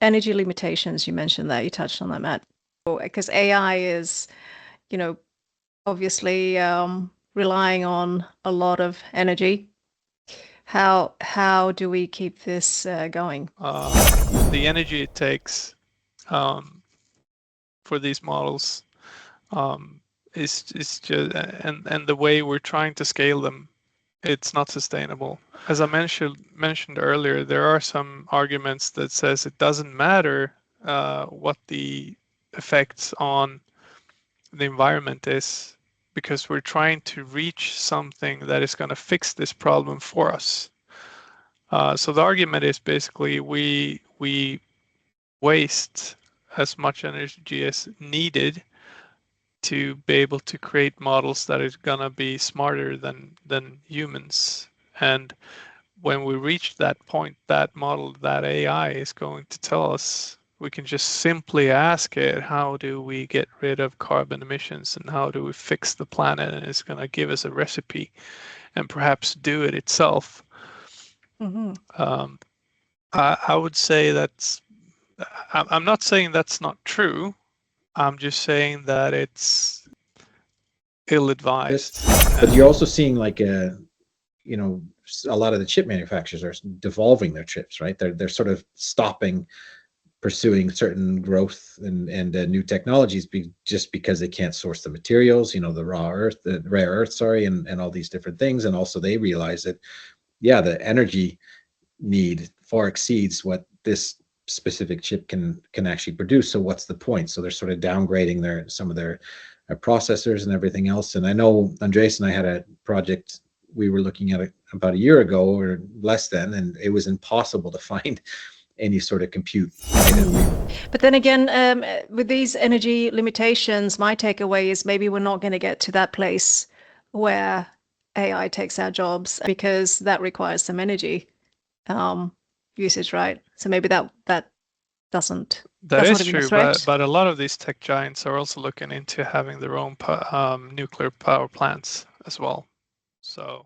energy limitations, you mentioned that, you touched on that, Matt. Because AI is, obviously relying on a lot of energy. How do we keep this going? The energy it takes for these models is just, and the way we're trying to scale them, it's not sustainable. As I mentioned earlier, there are some arguments that says it doesn't matter what the effects on the environment is, because we're trying to reach something that is going to fix this problem for us. So the argument is basically we waste as much energy as needed to be able to create models that is gonna be smarter than humans. And when we reach that point, that model, that AI is going to tell us, we can just simply ask it, how do we get rid of carbon emissions and how do we fix the planet? And it's gonna give us a recipe and perhaps do it itself. Mm-hmm. I would say I'm not saying that's not true. I'm just saying that it's ill-advised. But you're also seeing like a lot of the chip manufacturers are devolving their chips, right? They're sort of stopping pursuing certain growth and new technologies just because they can't source the materials, the rare earth, and all these different things. And also they realize that, the energy need far exceeds what this specific chip can actually produce. So what's the point? So they're sort of downgrading some of their processors and everything else. And I know Andreas and I had a project we were looking at about a year ago or less than, and it was impossible to find any sort of compute. But then again, with these energy limitations, my takeaway is maybe we're not going to get to that place where AI takes our jobs, because that requires some energy usage, right? So maybe that doesn't. That is true, but a lot of these tech giants are also looking into having their own nuclear power plants as well. So